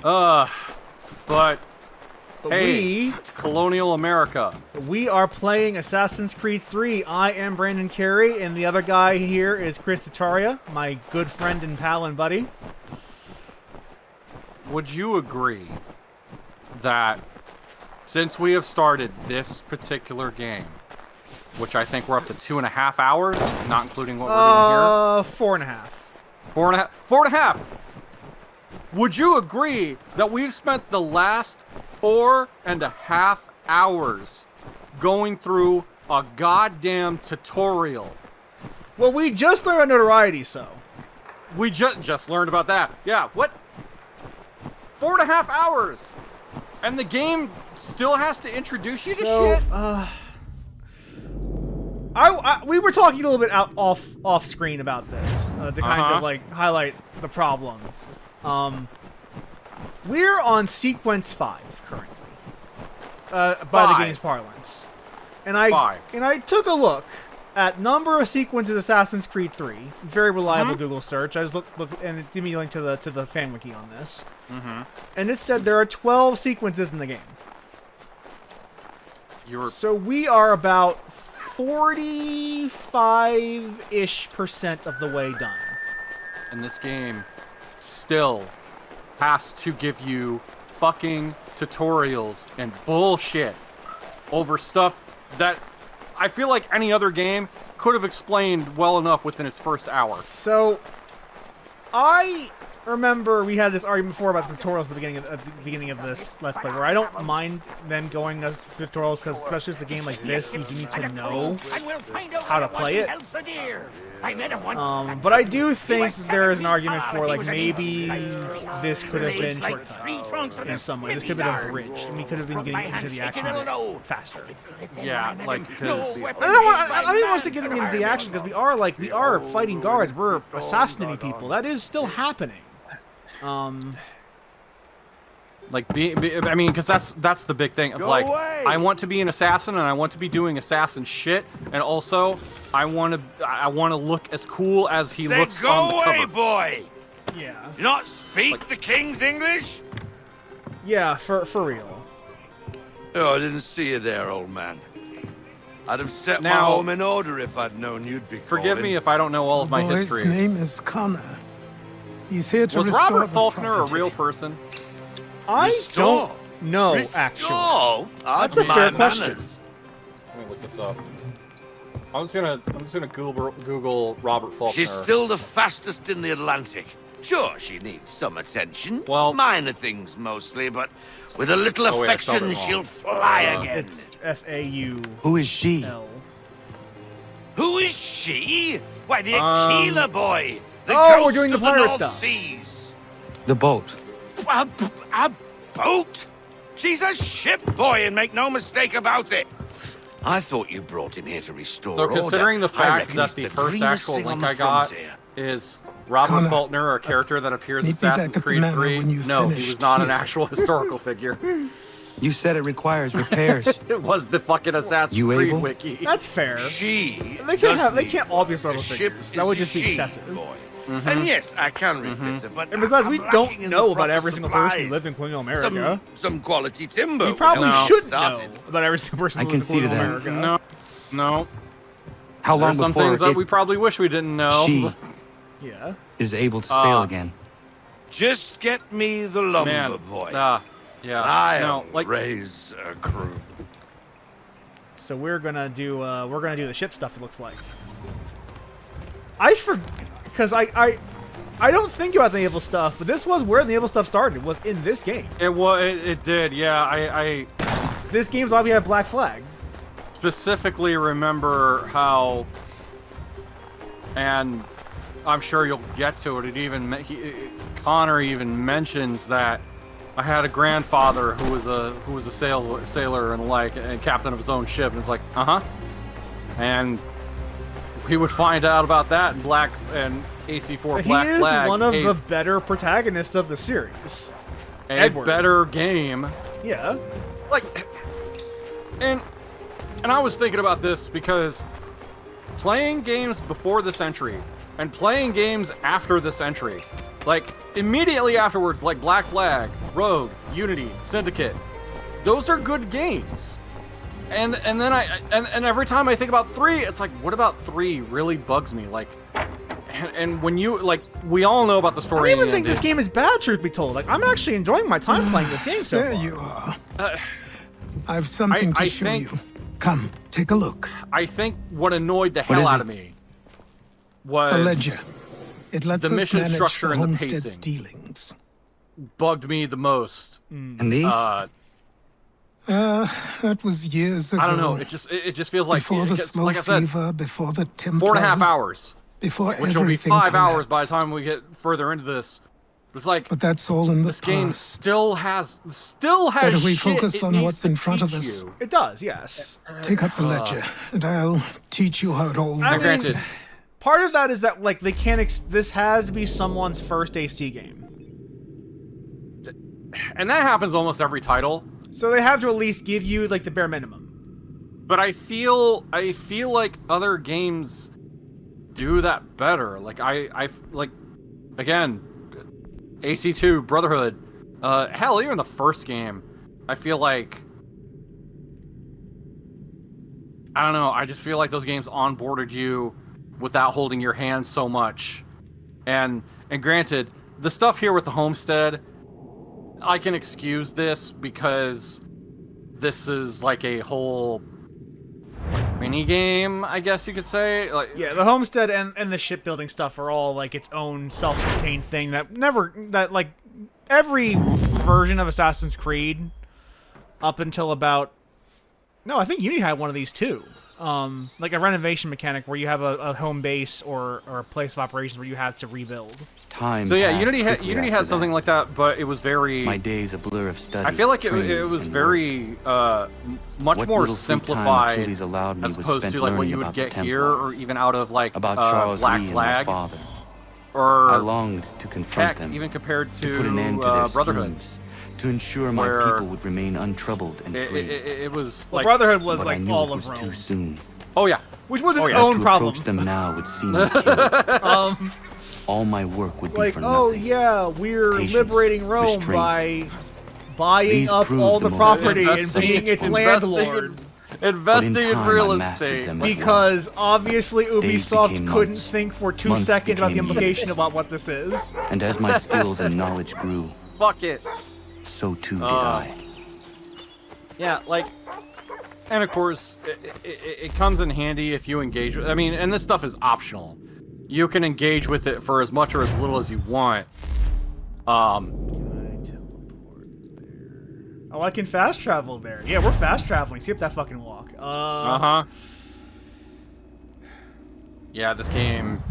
But hey, we, colonial America. We are playing Assassin's Creed 3. I am Brandon Carey, and the other guy here is Chris Tataria, my good friend and pal and buddy. Would you agree that since we have started this particular game, which I think we're up to 2.5 hours, not including what we're doing here? 4.5. 4.5. 4.5. Would you agree that we've spent the last 4.5 hours going through a goddamn tutorial? Well, we just learned about notoriety, so. We just learned about that. Yeah, what? 4.5 hours! And the game still has to introduce you to shit? We were talking a little bit off screen about this to kind of like highlight the problem. We're on sequence 5 currently, by the game's parlance, and I took a look at number of sequences Assassin's Creed 3. Very reliable Google search. I just looked and it gave me a link to the fan wiki on this, and it said there are 12 sequences in the game. So we are about 45-ish% of the way done. And this game still has to give you fucking tutorials and bullshit over stuff that I feel like any other game could have explained well enough within its first hour. So, I remember we had this argument before about the tutorials at the beginning of this Let's Play, where I don't mind them going as tutorials, because especially as a game like this, you do need to know how to play it. But I do think that there is an argument for, like, maybe this could have been shortcut in some way. This could have been a bridge, and we could have been getting into the action of it faster. Yeah, like, because I don't even want to say getting into the action, because we are fighting guards. We're assassinating people. That is still happening. Like, I mean, because that's the big thing of, like, I want to be an assassin and I want to be doing assassin shit, and also I want to look as cool as he looks on the cover. Go away, boy! Yeah. Do you not speak the king's English? Yeah, for real. Oh, I didn't see you there, old man. I'd have set my home in order if I'd known you'd be calling. Forgive me if I don't know all of my history. His name is Connor. He's here to Was restore Robert the Faulkner property. a real person? I don't know, actually. That's a fair question. Let me look this up. I'm just gonna Google Robert Faulkner. She's still the fastest in the Atlantic. Sure, she needs some attention. Well, minor things mostly, but with a little affection, she'll fly again. It's F-A-U. Who is she? Who is she? Why, the Aquila boy. The we're ghost doing the of pirate North stuff. Seas. The boat. A boat? She's a ship, boy, and make no mistake about it. I thought you brought him here to restore So considering order. the fact that the first actual link I got is Robert Connor, Faulkner, a character that appears in meet me back Assassin's at the Creed manor 3, when you no, he finish was not an here. actual historical figure. You said it requires repairs. It was the fucking Assassin's You Creed able? wiki. That's fair. She They can't all be historical figures. That would just be excessive. Boy. And yes, I can refit her, but And besides, we I'm don't lacking in know the about proper every single person who supplies. lived in colonial America. Some quality timber. We probably would help should started. know about every single person I who can lived see in to colonial that. America. No. How long There's some before things that it we probably wish we didn't know. she Yeah. is able to sail again? Just get me the lumber, Man, boy. yeah. I'll No, like, raise a crew. So we're gonna do the ship stuff. It looks like. Because I don't think about the naval stuff, but this was where the naval stuff started. Was in this game. it did. Yeah, I This game's why we have Black Flag. specifically remember how, and I'm sure you'll get to it. Connor even mentions that I had a grandfather who was a sailor and captain of his own ship, and it's like, and we would find out about that in AC4 Black He is Flag. one of the better protagonists of the series. A better game. Yeah. Like, and I was thinking about this because playing games before this entry and playing games after this entry, like immediately afterwards, like Black Flag, Rogue, Unity, Syndicate, those are good games. And then and every time I think about 3, it's like, what about 3 really bugs me? Like, and when you, like, we all know about the story. I don't even think this game is bad, truth be told. Like, I'm actually enjoying my time playing this game so far. There you are. I've something to show you. Come, take a look. I think what annoyed the hell out of me was a ledger. It lets the us mission manage structure the and the homestead's pacing. dealings. Bugged me the most. And these? That was years ago. I don't know. It just feels like before the slow like I said, fever, before the Templars, 4.5 hours. before Which will be everything 5 hours collapsed. by the time we get further into this. It's like, But that's all in the this game past. still has Better we shit focus it on needs what's to in front of teach us. you. It does, yes. Take up the ledger, and I'll teach you how it all I works. mean, Granted. part of that is that, like, they can't. This has to be someone's first AC game, And that happens almost every title. so they have to at least give you like the bare minimum. But I feel like other games do that better. Like I like, again, AC2, Brotherhood, hell, even the first game, I feel like, I don't know, I just feel like those games onboarded you without holding your hand so much. And granted, the stuff here with the homestead, I can excuse this because this is like a whole mini game, I guess you could say. Like, Yeah, the homestead and the shipbuilding stuff are all like its own self-contained thing that like every version of Assassin's Creed up until about, no, I think Unity had one of these too. Like a renovation mechanic where you have a home base or a place of operations where you have to rebuild. Time. so yeah, passed Unity quickly had after something that. like that, but it was very. My days a blur of study. I feel like it training, was and very much What more little free time simplified Achilles allowed me as was opposed spent to like what learning you would about the get here, Templar, or even out of like about Charles Black Lee and Flag, my father. I or longed to confront heck, them, even compared to put an end to their Brotherhood. schemes, to ensure my where people would remain untroubled and free. It was Well, like, Brotherhood was but like I knew all it of was Rome, too soon. oh yeah, which was its Oh, yeah. own To problem. approach them now would seem to kill. All my work would be Like, for oh nothing. yeah, we're Patience, liberating Rome restraint. by buying These up prove all the the most property and Investing- being its investing landlord. investing in time, real I mastered estate. them as well. Because obviously Days Ubisoft became couldn't months. think for 2 Months seconds about the became implication years. about what this is. And as my skills and knowledge grew, Fuck it. so too did I. Yeah, like, and of course, it comes in handy if you engage with. I mean, and this stuff is optional. You can engage with it for as much or as little as you want. Oh, I can fast travel there. Yeah, we're fast traveling. See up that fucking walk. Yeah, this game.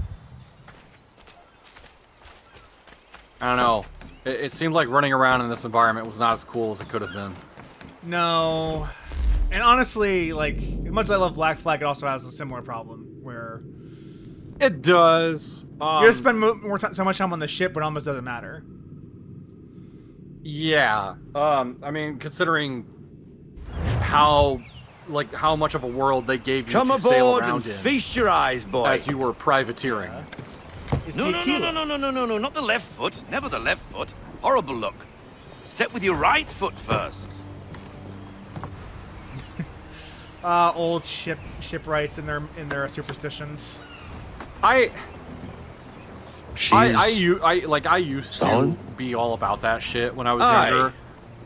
I don't know. It seemed like running around in this environment was not as cool as it could have been. No. And honestly, like, as much as I love Black Flag, it also has a similar problem where It does. you just spend so much time on the ship, but it almost doesn't matter. Yeah. I mean, considering how much of a world they gave you Come to sail aboard around and in feast your eyes, boy. as you were privateering. It's No, the no, Achilles. no, not the left foot. Never the left foot. Horrible look. Step with your right foot first. Old shipwrights and their superstitions. I She used solid? to be all about that shit when I was Aye. younger.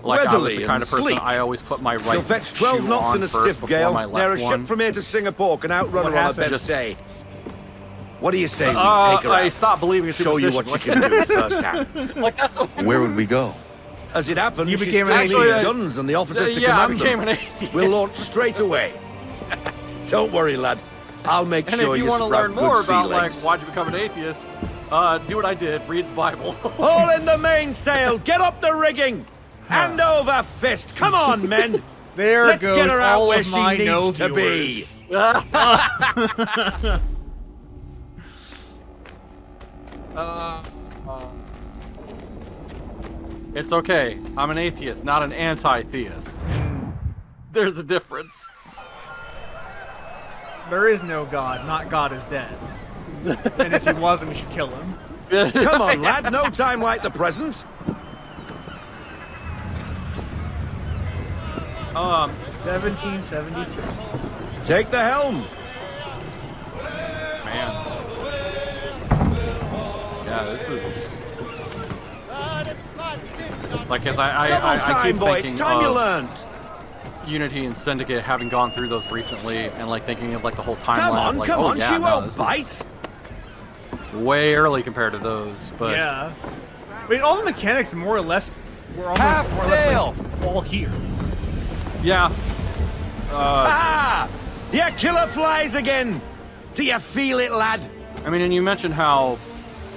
Like, I was Weatherly the kind and of person sleek. I always put my right You'll fetch 12 shoe knots on in a first stiff before gale. my Near a left ship one. from here to Singapore can outrun What her on a happened? best day. What do you say we take her I out? stopped believing in Show you superstition. what she can do firsthand. Like, that's what, Where would we go? As it happens, You she became still an needs atheist. guns and the officers to yeah, I command became them. an atheist. We'll launch straight away. Don't worry, lad. I'll make And sure if you you want to sprout learn more good sea about, like, legs. why'd you become an atheist, do what I did, read the Bible. All in the mainsail! Get up the rigging! Hand over fist! Come on, men! There Let's goes get her out all where of she my needs no to be. viewers. It's okay. I'm an atheist, not an anti-theist. There's a difference. There is no God, not God is dead. And if he wasn't, we should kill him. Come on, lad. No time like the present. 1773. Take the helm. Man. Yeah, this is... Like, as Come on, I keep boy. thinking It's time you of learned. Unity and Syndicate, having gone through those recently, and like thinking of like the whole timeline. Come on, like, come oh, on. yeah, She no, won't this bite. is way early compared to those, but Yeah. I mean, all the mechanics more or less were almost Half more or less sail. like, all here. yeah. Ah! The killer flies again. Do you feel it, lad? I mean, and you mentioned how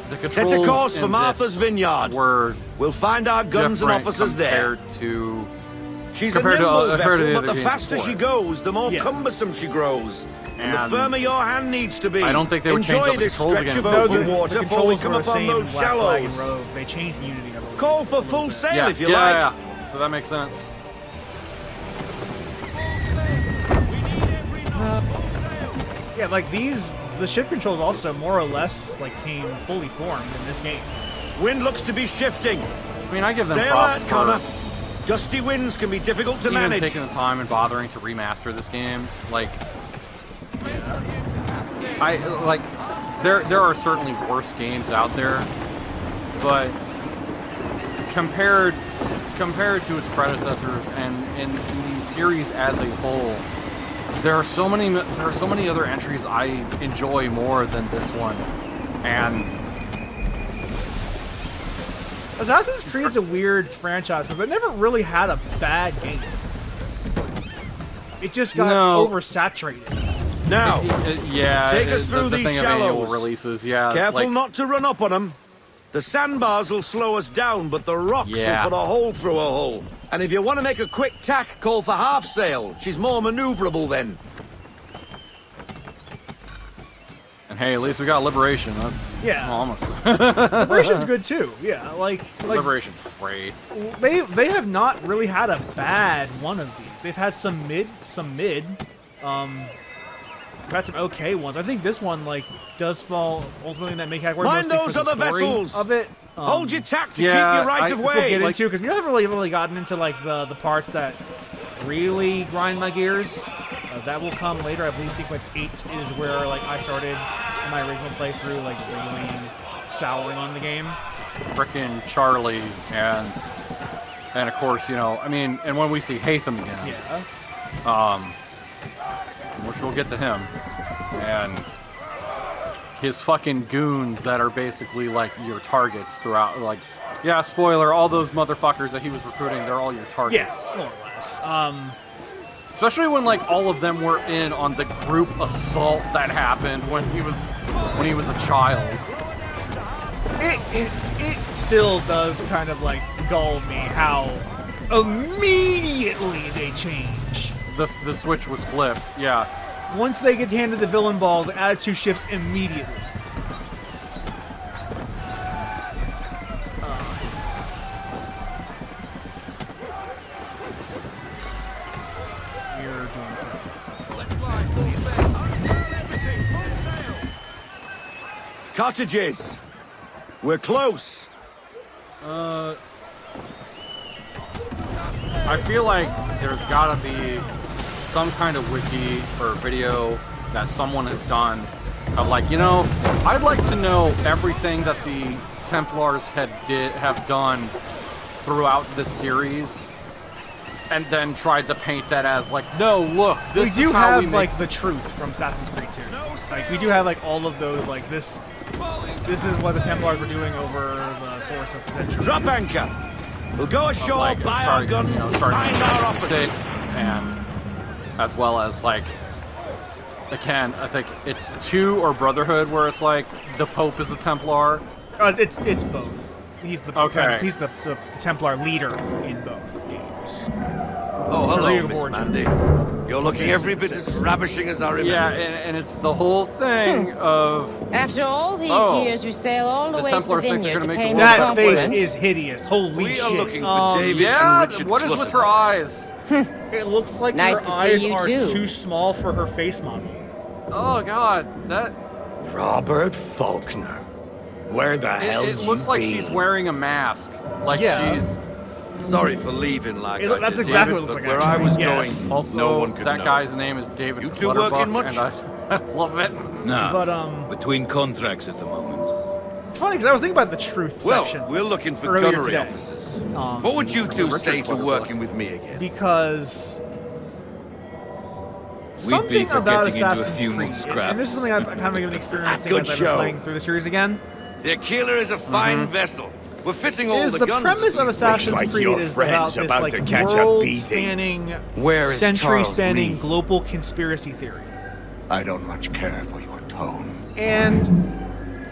the controls Set a course for in Martha's this Vineyard. were We'll find our guns and different officers there. compared to She's compared a nimble to vessel, the but other the games faster before. she goes, the more Yeah. cumbersome she grows. And the And firmer your hand needs to be. I don't think they would change Enjoy up the this controls stretch again. of No, open the water before we controls come were the upon same those in Black Flag and shallows. Rogue. They changed Unity, I believe. Call for a little full bit. sail yeah, if you yeah, like. yeah. So that makes sense. Yeah, like these, the ship controls also more or less like came fully formed in this game. Wind looks to be shifting. I mean, I give them Stay props alert, for Connor. Gusty winds can be difficult to even manage. taking the time and bothering to remaster this game. Like, I like there are certainly worse games out there, but compared to its predecessors and in the series as a whole, there are so many other entries I enjoy more than this one. And Assassin's Creed's a weird franchise because they never really had a bad game. It just got oversaturated. Now, yeah, take us through the these thing of annual shallows. releases. Yeah, careful like, not to run up on them. The sandbars will slow us down, but the rocks Yeah. will put a hole through a hole. And if you want to make a quick tack, call for half sail. She's more maneuverable then. And hey, at least we got Liberation. That's Yeah. almost. Liberation's good too. Yeah, like Liberation's great. they have not really had a bad one of these. They've had some mid. We've had some okay ones. I think this one like does fall ultimately in that main category. Mind mostly those for the other story vessels. of it. Hold your tack to yeah, keep you right I- of we'll We'll way. get into because we haven't really gotten into like the parts that really grind my gears. That will come later. I believe sequence 8 is where like I started in my original playthrough, like really souring on the game. Frickin' Charlie and of course, you know, I mean, and when we see Hatham again, Yeah. which we'll get to him, and his fucking goons that are basically like your targets throughout, like, yeah, spoiler, all those motherfuckers that he was recruiting, they're all your targets. Yes, more or less. Especially when like all of them were in on the group assault that happened when he was a child. It still does kind of like gull me how immediately they change. The switch was flipped. Yeah. Once they get handed the villain ball, the attitude shifts immediately. We're doing pretty good. Cottages. We're close. I feel like there's gotta be some kind of wiki or video that someone has done of like, you know, I'd like to know everything that the Templars have done throughout this series, and then tried to paint that as like, no, look, this We do is how have we make like the truth from Assassin's Creed 2. Like we do have like all of those. Like this is what the Templars were doing over the course of centuries. Drop anchor. We'll go ashore, like, buy our starting, guns, you know, and starting find our officers. and as well as like, again, I think it's 2 or Brotherhood where it's like the Pope is a Templar. It's both. He's the Okay. he's the Templar leader in both games. Oh, hello, League of Miss Origin. Mandy. You're looking every bit as ravishing as I remember. Yeah, and it's the whole thing of After all these Oh. years, we sail all the The way Templars to the think they're vineyard to gonna make pay the me world That face compliments. is hideous. Holy We shit! are looking for David yeah. and Richard What is with Clutton. her eyes? It looks like Nice her to see eyes you are too. too small for her face model. Oh God, that Robert Faulkner. Where the hell It looks like she's wearing a mask. Like Yeah. she's... Sorry for leaving like I That's did, exactly David, what it looks but where like, I was actually. Yes. going, Also, no one could that know. guy's name is David You two working Clutterbuck, much? and I love it. Nah, But, between contracts at the moment. it's funny because I was thinking about the truth Well, sections we're looking for earlier gunnery today. officers. What would you two Richard say to Clutterbuck. working with me again? Because We'd be something for about getting into a Assassin's few Creed, more scraps. and this is something I've kind of been experiencing Good as I've been show. playing through the series again, The Achilles is a fine vessel. We're fitting all is the the guns. premise of as we Assassin's like Creed your is about friend's this about like to catch a world-spanning, Where is century-spanning Charles Lee? global conspiracy theory. I don't much care for your tone. And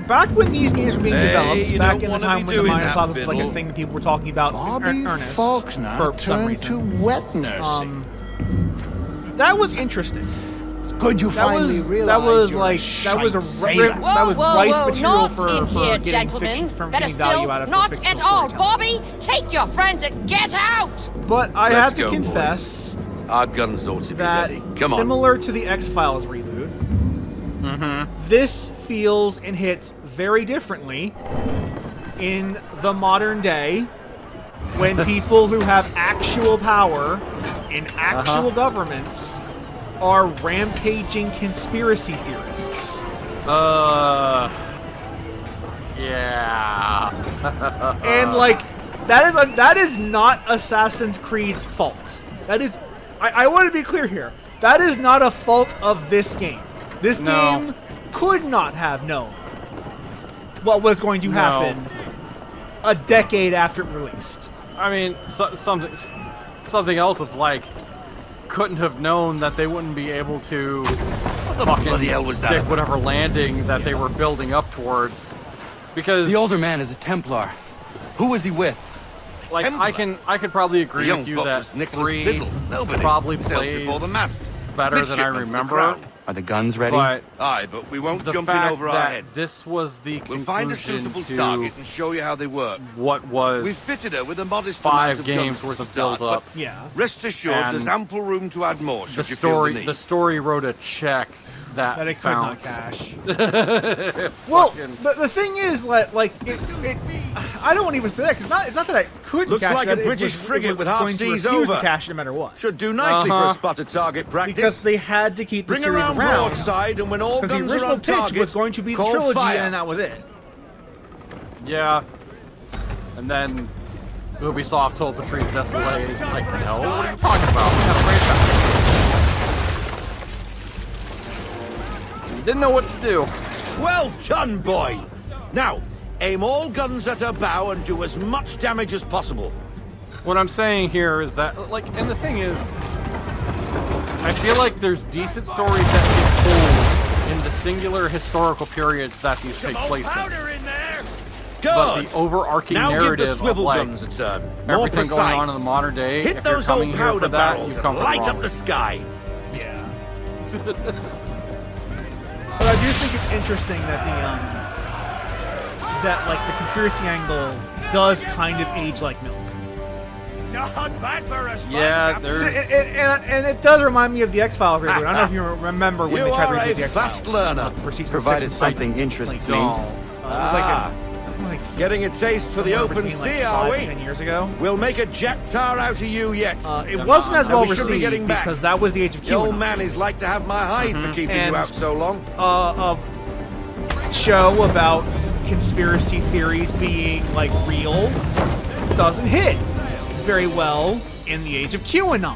back when these games were being Hey, developed, you back don't in the wanna time be when the doing Minor that, Cloud was like a Biddle. thing that people were talking about in earnest for some reason. wet nursing. That was interesting. Could you That finally was realize that was a sailor? that was Whoa, rife whoa, material not for in here, getting gentlemen. fiction, from Better getting value still, out of not fictional at all. storytelling. Bobby, take your friends and get out! But I Let's have to go, confess Our guns ought to be that ready. Come on. similar to the X-Files reboot, this feels and hits very differently in the modern day when people who have actual power in actual governments are rampaging conspiracy theorists. Yeah. And like that is not Assassin's Creed's fault. That is I want to be clear here. That is not a fault of this game. This No. game could not have known what was going to happen a decade after it released. I mean, something else of like, couldn't have known that they wouldn't be able to What the fucking bloody hell was stick that? whatever landing that they were building up towards, because The older man is a Templar. Who was he with? like Templar. I could probably The agree young with you buck that was Nicholas 3 Biddle. Nobody probably sails plays before the mast. better than I Midshipman for the remember, crown. Are the guns ready? but Aye, but we won't the jump in fact over our that heads. this was the We'll find a conclusion suitable to target and show you how they work. what was We've fitted her with a modest 5 amount of games guns worth to of start, build-up. but Yeah. Rest assured, And there's ample room to add more should The you feel the story, need. the story wrote a check that That it could not bounced. cash. Well, the thing is, like it I don't want to even say that because it's not that I couldn't Looks cash like that, a it British was- it frigate was with half going to seas refuse over. to cash no matter what. Should do nicely for Uh-huh. a spot of target practice. Because they had to keep the Bring series around around. broadside, and when all Because the guns are original on pitch target, was going to be the call trilogy, fire. and that was it. Yeah. And then Ubisoft told Patrice Desolé, like, no, what are you talking about? We have a franchise. Didn't know what to do. Well done, boy. Now, aim all guns at her bow and do as much damage as possible. What I'm saying here is that, like, and the thing is, I feel like there's decent stories that get told in the singular historical periods that these take place in. Good. But the overarching now give the narrative of, swivel like, guns a turn. More everything precise. going on in the modern day, Hit if you're those coming old here for powder that, barrels you've and come from light the up wrong the way. sky. Yeah. But I do think it's interesting that the conspiracy angle does kind of age like milk. Yeah, there's... And it does remind me of the X-Files reboot. I don't know if you remember when You they tried to are reboot a the X-Files. fast learner. For season Provided 6 and something 7. interests No. me. It was like Getting a taste for the somewhere open between, sea, like, are 5 to 10 we? years ago. We'll make a jack tar out of you yet. It wasn't as And well we should be getting received back. because that was the age of The old QAnon. man is like to have my hide for keeping And- you out so long. A show about conspiracy theories being like real doesn't hit very well in the age of QAnon.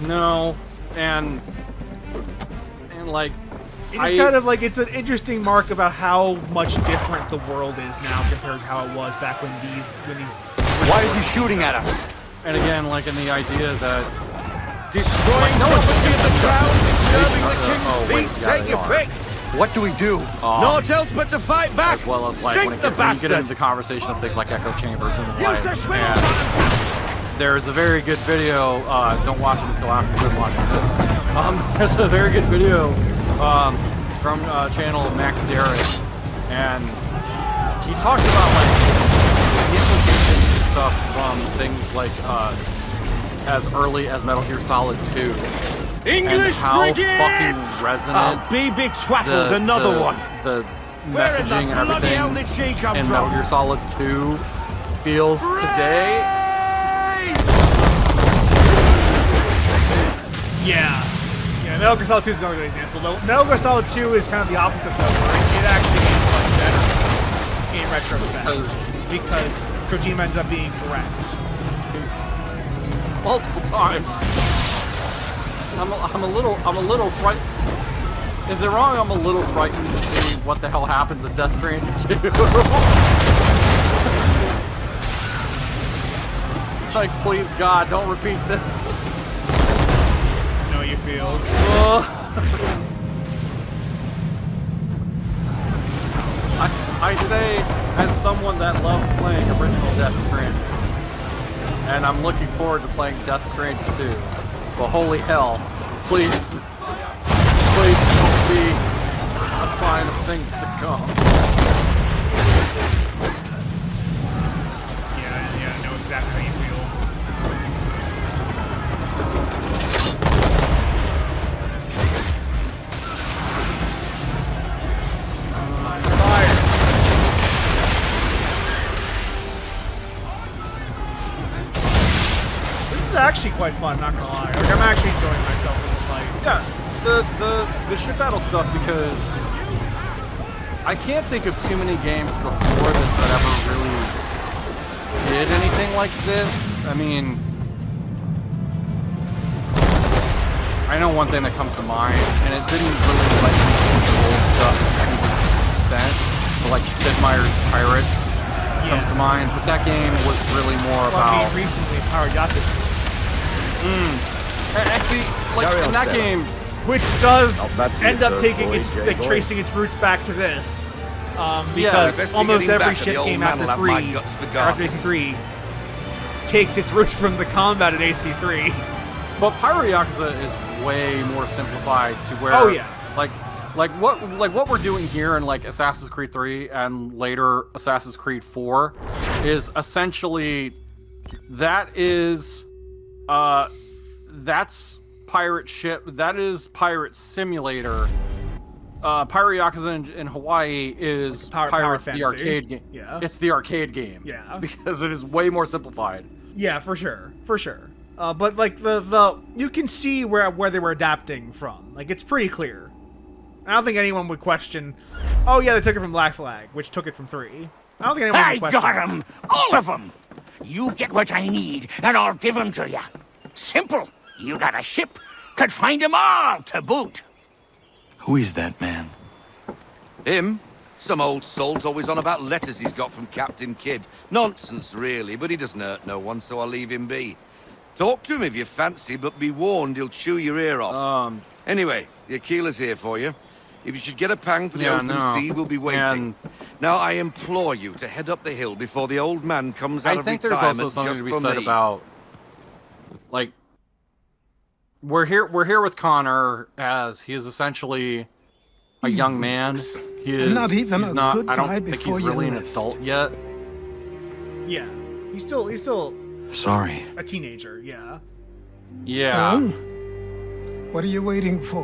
No, and like... It's just kind of like it's an interesting mark about how much different the world is now compared to how it was back when these Why is he shooting at us? And again, like in the idea that... Destroying no one's property of the crown, disturbing the Oh, wait, king's peace. yeah, Take they your are. pick. What do we do? Naught else but to fight back. As well as like Sink when, the when you get bastard. into the conversation of things like echo chambers and the Use like. the swivel And gun. there's a very good video. Don't watch it until after you're watching this. There's a very good video from channel Max Derrick, and he talks about like the implications and stuff from things like as early as Metal Gear Solid 2, English how frigate! fucking resonant big twattle's another one. the Where in the messaging and bloody hell everything did she come in from? Metal Gear Solid 2 feels today. Yeah. Yeah, Metal Gear Solid 2 is another good example, though. Metal Gear Solid 2 is kind of the opposite, though, where it actually is much better in retrospect. Because Kojima ended up being correct. Multiple times. I'm a little frightened. Is it wrong? I'm a little frightened to see what the hell happens in Death Stranding 2. It's like, please God, don't repeat this. Know you feel. I say, as someone that loved playing original Death Stranding, and I'm looking forward to playing Death Stranding 2. But holy hell, please don't be a sign of things to come. Yeah, I know exactly how you feel. Fire. This is actually quite fun, not gonna lie. Like, I'm actually enjoying myself in this fight. Yeah, the ship battle stuff, because I can't think of too many games before this that ever really did anything like this. I mean, I know one thing that comes to mind, and it didn't really let me control stuff to this extent, but like Sid Meier's Pirates comes to mind, but that game was really more about... I mean, recently, Ratonhnhaké. And see, like, in that game... Which does end up taking its, like, tracing its roots back to this. Because almost every ship game after AC3 takes its roots from the combat at AC3. But Pyro Yakuza is way more simplified to where... Oh, yeah. Like what we're doing here in like Assassin's Creed 3 and later Assassin's Creed 4 is essentially that's pirate ship, that is pirate simulator. Pyro Yakuza in Hawaii is Pirates the arcade game. Yeah. It's the arcade game. Yeah. Because it is way more simplified. Yeah, for sure. For sure. But like the you can see where they were adapting from. Like, it's pretty clear. I don't think anyone would question, oh yeah, they took it from Black Flag, which took it from 3. I don't think anyone would question. I got them! All of them! You get what I need, and I'll give them to you. Simple. You got a ship, could find them all to boot. Who is that man? Him? Some old salt's always on about letters he's got from Captain Kidd. Nonsense, really, but he doesn't hurt no one, so I'll leave him be. Talk to him if you fancy, but be warned, he'll chew your ear off. Anyway, the Achilles here for you. If you should get a pang for the open sea, we'll be waiting. Now, I implore you to head up the hill before the old man comes out of retirement. I think there's also something to be said about, like, we're here with Connor as he is essentially a young man. He is not even he's a not. good I don't guy think he's before you really an left. adult yet. Yeah, he's still Sorry. a teenager. Yeah. Yeah. Well, what are you waiting for?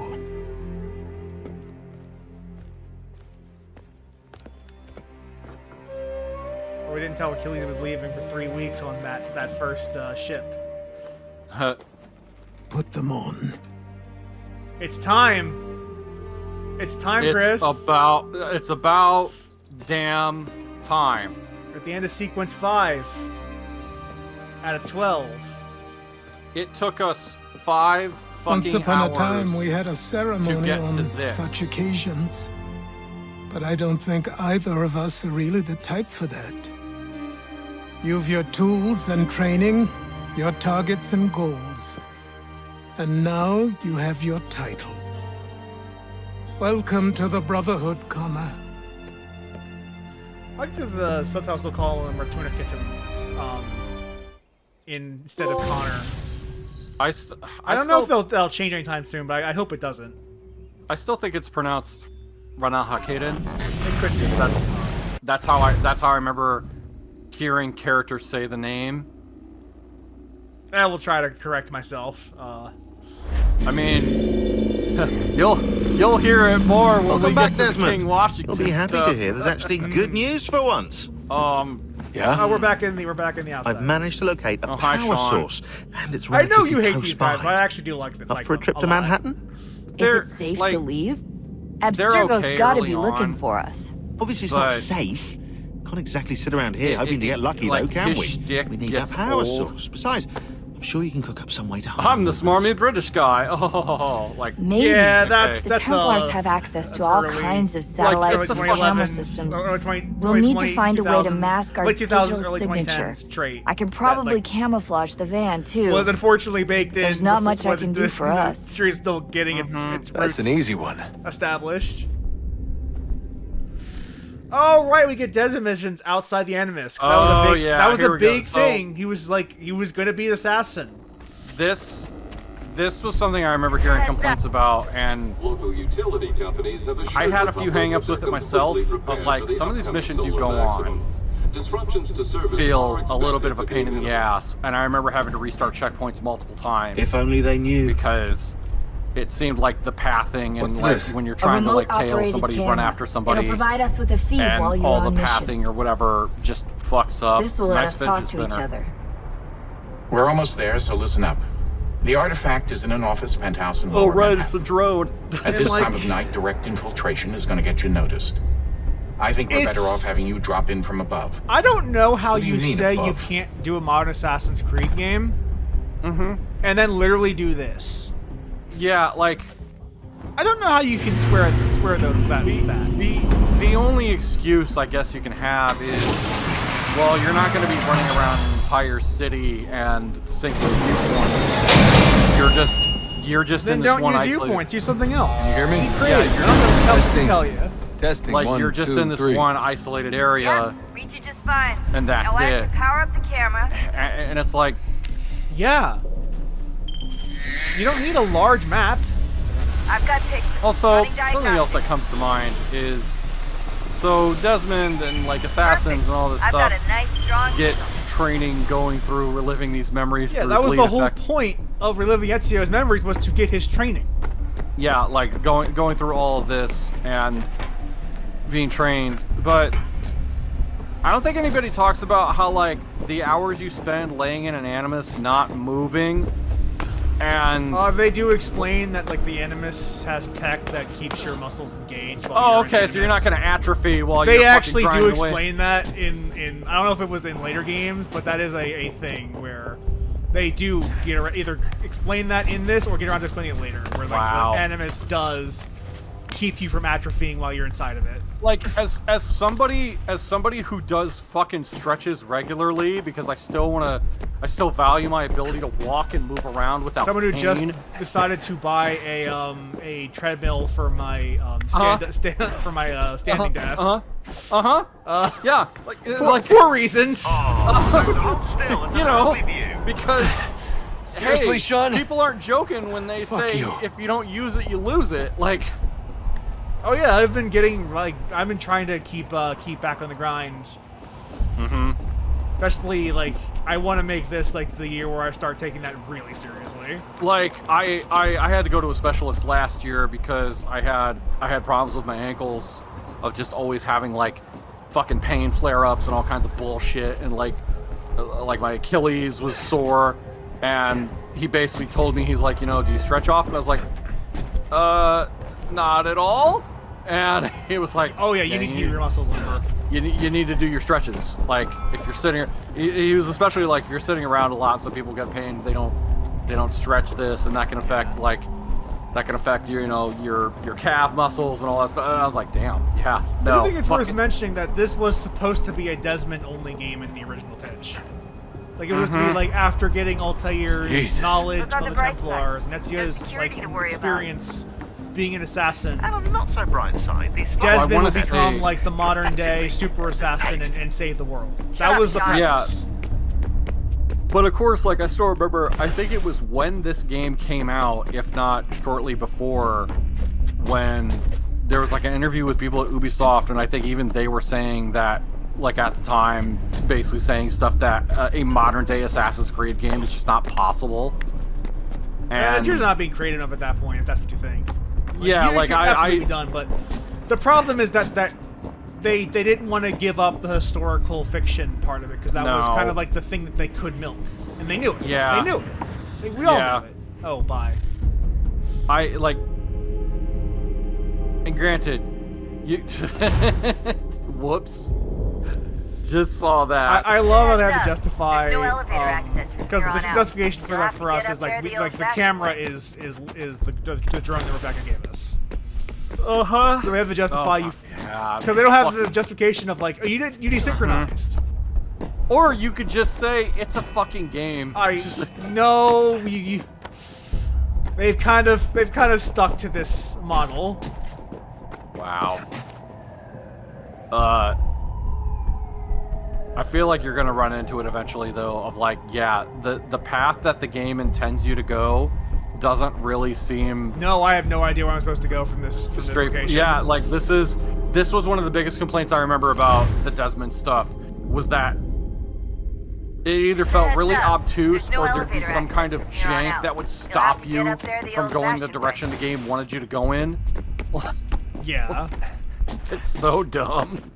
Or we didn't tell Achilles was leaving for 3 weeks on that first ship. Put them on. It's time. It's time, Chris. It's about damn time. We're at the end of sequence 5. Out of 12. It took us 5 fucking Once upon hours a time, we had a to ceremony get to on this. such occasions. But I don't think either of us are really the type for that. You've your tools and training, your targets and goals. And now you have your title. Welcome to the Brotherhood, Connor. I like that the subtitles will call him Ratonhnhaké instead of Connor. I don't know if they'll change anytime soon, but I hope it doesn't. I still think it's pronounced Ratonhnhaké. It could be. That's how I remember hearing characters say the name. I will try to correct myself. I mean, you'll hear it more when Welcome we back, get to the Desmond. King Washington You'll be happy stuff. to hear there's actually good news for once. Yeah? We're back in the outside. I've managed to locate a hi, power Sean. source, and it's I know relatively you hate close these guys, by. but I actually do like them. Up for a trip to lot. Manhattan? They're, Is it safe like, to leave? they're Abstergo's okay gotta early be looking on. for us. Obviously, it's not But- safe. Can't exactly sit around here hoping to get lucky, like, though, can his we? shtick We need that gets power old. source. Besides, I'm sure you can cook up some way to hide I'm the movements. smarmy British guy. Oh, like Maybe. Yeah, Okay. The Templars have access to all kinds of satellite it's a camera 2011, systems. early We'll early need to find a way to 2000s, mask our late 2000s, digital early signature. 2010s trait. I can probably that, camouflage the van, too. was unfortunately baked in. There's not before much I can do for us. The series still getting its That's roots an easy one. established. Oh right, we get Desmond missions outside the Animus. That was a big, yeah, that was here a we go. big So- thing. He was gonna be the assassin. this was something I remember hearing complaints about, and Local utility companies have assured I had a the few public hang-ups that with it they're myself, completely of prepared like for the some of these upcoming missions you solar go on maximum. Disruptions to service feel are a little bit of a expected pain in to the be ass, and I remember having to restart checkpoints multiple times If only they knew. because it seemed like the pathing and What's like this? when you're A trying to like tail remote-operated somebody, camera. run after somebody, It'll provide us with a feed while and you're all the on mission. pathing or whatever just fucks up. This will let Nice us talk fidget to each spinner. other. We're almost there, so listen up. The artifact is in an office penthouse in Oh Lower right, it's a Manhattan. drone. At this like- time of night, direct infiltration is going to get you noticed. I think we're better It's- off having you drop in from above. I don't know how What do you you mean say you above? can't do a modern Assassin's Creed game, and then literally do this. Yeah, like I don't know how you can square that. the only excuse I guess you can have is, well, you're not going to be running around an entire city and sinking viewpoints. You're just Then in this don't one use isolated. viewpoints. Use something else. You hear me? Be creative. Yeah, I don't know what else to Testing. tell you. Testing. Like 1, you're just 2, in this 3. one isolated area, Reach you just fine. and that's now it. Power up the camera. And it's like, Yeah. You don't need a large map. I've got pictures. also Running something else that comes to mind is, so Desmond and like assassins and all this I've stuff got a nice strong get training going through reliving these memories. Yeah, through that was bleed the whole effect. point of reliving Ezio's memories was to get his training. Yeah, like going through all of this and being trained, but I don't think anybody talks about how like the hours you spend laying in an animus not moving, and They do explain that like the Animus has tech that keeps your muscles engaged. While oh you're in okay, so you're not Animus. gonna atrophy while They you're actually fucking do grinding away. explain that in I don't know if it was in later games, but that is a thing where they do either explain that in this or get around to explaining it later, where like Wow. the Animus does keep you from atrophying while you're inside of it. Like as somebody who does fucking stretches regularly, because I still value my ability to walk and move around without Someone who pain. just decided to buy a treadmill for my standing desk. Yeah, like For reasons. you know, because Seriously, hey, Sean? people aren't joking when they Fuck say you. if you don't use it, you lose it. Like, Oh yeah, I've been trying to keep back on the grind. Especially like I want to make this like the year where I start taking that really seriously. like I had to go to a specialist last year because I had problems with my ankles of just always having like fucking pain flare-ups and all kinds of bullshit, and like my Achilles was sore, and he basically told me, he's like, you know, do you stretch off? And I was like, not at all. And he was like, Oh yeah, you need to keep your muscles limber. you need to do your stretches. Like if you're sitting, he was especially like if you're sitting around a lot, so people get pain. They don't stretch this, and that can affect your, you know, your calf muscles and all that stuff. And I was like, damn, yeah, no. I think it's fuck worth it. mentioning that this was supposed to be a Desmond-only game in the original pitch. Like it was to be like after getting Altair's Jesus. knowledge Look on of the the bright Templars and side. Ezio's There's security like to worry about. experience being an assassin. And on the not so bright side, these Desmond wanna will become say- like the modern day super assassin and save the world. That was the Sean. premise. But of course, like I still remember, I think it was when this game came out, if not shortly before, when there was like an interview with people at Ubisoft, and I think even they were saying that, like at the time, basically saying stuff that a modern day Assassin's Creed game is just not possible. And you're not being creative enough at that point, if that's what you think. Yeah, it could absolutely be done, but the problem is that they didn't want to give up the historical fiction part of it because that was kind of like the thing that they could milk, and they knew it. Yeah, they knew it. We all knew it. Oh, bye. And granted, you. Whoops. Just saw that. I love how they have to justify because the justification for us is like the camera is the drone that Rebecca gave us. So we have to justify you because they don't have the justification of like, oh, you desynchronized. Or you could just say it's a fucking game. No, they've kind of stuck to this model. Wow. I feel like you're gonna run into it eventually, though. Of like, yeah, the path that the game intends you to go doesn't really seem. No, I have no idea where I'm supposed to go from this location. Yeah, like this was one of the biggest complaints I remember about the Desmond stuff was that it either felt really obtuse or there'd be some kind of jank that would stop you from going the direction the game wanted you to go in. Yeah. It's so dumb.